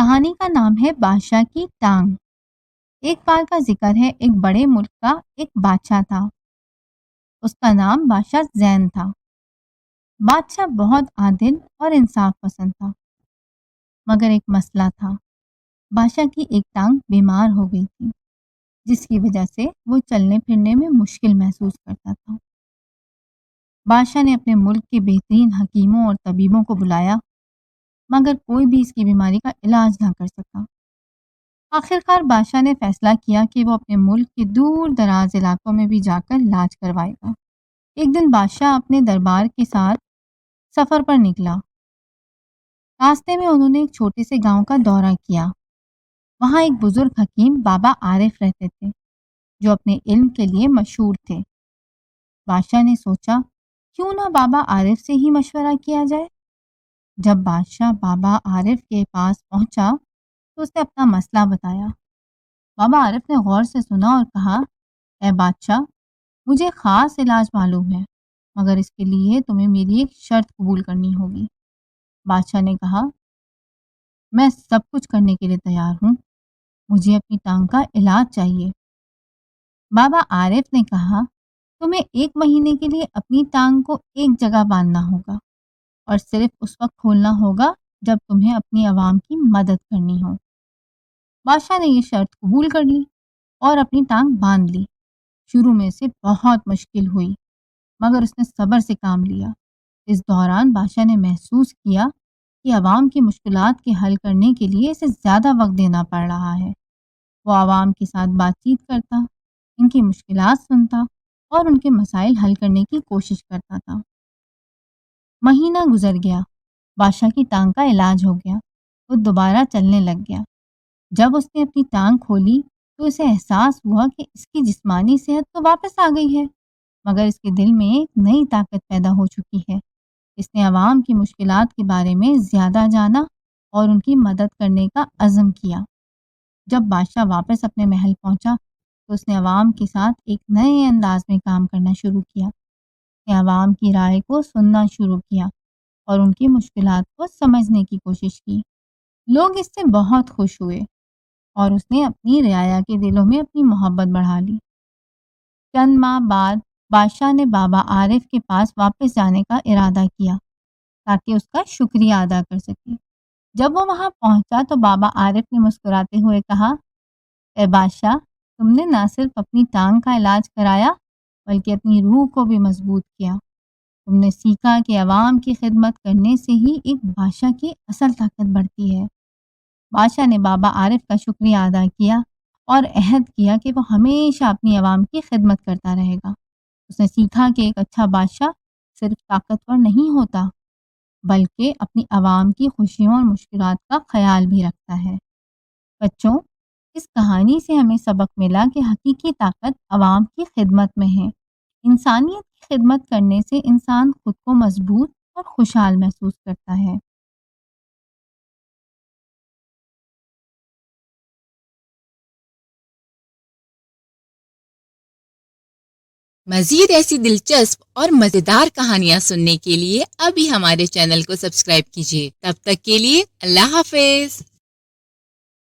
کہانی کا نام ہے بادشاہ کی ٹانگ۔ ایک بار کا ذکر ہے، ایک بڑے ملک کا ایک بادشاہ تھا۔ اس کا نام بادشاہ زین تھا۔ بادشاہ بہت عادل اور انصاف پسند تھا، مگر ایک مسئلہ تھا۔ بادشاہ کی ایک ٹانگ بیمار ہو گئی تھی، جس کی وجہ سے وہ چلنے پھرنے میں مشکل محسوس کرتا تھا۔ بادشاہ نے اپنے ملک کے بہترین حکیموں اور طبیبوں کو بلایا، مگر کوئی بھی اس کی بیماری کا علاج نہ کر سکا۔ آخرکار بادشاہ نے فیصلہ کیا کہ وہ اپنے ملک کے دور دراز علاقوں میں بھی جا کر علاج کروائے گا۔ ایک دن بادشاہ اپنے دربار کے ساتھ سفر پر نکلا۔ راستے میں انہوں نے ایک چھوٹے سے گاؤں کا دورہ کیا۔ وہاں ایک بزرگ حکیم بابا عارف رہتے تھے، جو اپنے علم کے لیے مشہور تھے۔ بادشاہ نے سوچا، کیوں نہ بابا عارف سے ہی مشورہ کیا جائے۔ جب بادشاہ بابا عارف کے پاس پہنچا تو اس نے اپنا مسئلہ بتایا۔ بابا عارف نے غور سے سنا اور کہا، اے بادشاہ، مجھے خاص علاج معلوم ہے، مگر اس کے لیے تمہیں میری ایک شرط قبول کرنی ہوگی۔ بادشاہ نے کہا، میں سب کچھ کرنے کے لیے تیار ہوں، مجھے اپنی ٹانگ کا علاج چاہیے۔ بابا عارف نے کہا، تمہیں 1 مہینے کے لیے اپنی ٹانگ کو ایک جگہ باندھنا ہوگا اور صرف اس وقت کھولنا ہوگا جب تمہیں اپنی عوام کی مدد کرنی ہو۔ بادشاہ نے یہ شرط قبول کر لی اور اپنی ٹانگ باندھ لی۔ شروع میں سے بہت مشکل ہوئی، مگر اس نے صبر سے کام لیا۔ اس دوران بادشاہ نے محسوس کیا کہ عوام کی مشکلات کے حل کرنے کے لیے اسے زیادہ وقت دینا پڑ رہا ہے۔ وہ عوام کے ساتھ بات چیت کرتا، ان کی مشکلات سنتا اور ان کے مسائل حل کرنے کی کوشش کرتا تھا۔ مہینہ گزر گیا، بادشاہ کی ٹانگ کا علاج ہو گیا، وہ دوبارہ چلنے لگ گیا۔ جب اس نے اپنی ٹانگ کھولی تو اسے احساس ہوا کہ اس کی جسمانی صحت تو واپس آ گئی ہے، مگر اس کے دل میں ایک نئی طاقت پیدا ہو چکی ہے۔ اس نے عوام کی مشکلات کے بارے میں زیادہ جانا اور ان کی مدد کرنے کا عزم کیا۔ جب بادشاہ واپس اپنے محل پہنچا تو اس نے عوام کے ساتھ ایک نئے انداز میں کام کرنا شروع کیا۔ اس نے عوام کی رائے کو سننا شروع کیا اور ان کی مشکلات کو سمجھنے کی کوشش کی۔ لوگ اس سے بہت خوش ہوئے اور اس نے اپنی رعایا کے دلوں میں اپنی محبت بڑھا لی۔ چند ماہ بعد بادشاہ نے بابا عارف کے پاس واپس جانے کا ارادہ کیا تاکہ اس کا شکریہ ادا کر سکے۔ جب وہ وہاں پہنچا تو بابا عارف نے مسکراتے ہوئے کہا، اے بادشاہ، تم نے نہ صرف اپنی ٹانگ کا علاج کرایا بلکہ اپنی روح کو بھی مضبوط کیا۔ تم نے سیکھا کہ عوام کی خدمت کرنے سے ہی ایک بادشاہ کی اصل طاقت بڑھتی ہے۔ بادشاہ نے بابا عارف کا شکریہ ادا کیا اور عہد کیا کہ وہ ہمیشہ اپنی عوام کی خدمت کرتا رہے گا۔ اس نے سیکھا کہ ایک اچھا بادشاہ صرف طاقتور نہیں ہوتا بلکہ اپنی عوام کی خوشیوں اور مشکلات کا خیال بھی رکھتا ہے۔ بچوں، اس کہانی سے ہمیں سبق ملا کہ حقیقی طاقت عوام کی خدمت میں ہے۔ انسانیت کی خدمت کرنے سے انسان خود کو مضبوط اور خوشحال محسوس کرتا ہے۔ مزید ایسی دلچسپ اور مزیدار کہانیاں سننے کے لیے ابھی ہمارے چینل کو سبسکرائب کیجیے۔ تب تک کے لیے اللہ حافظ۔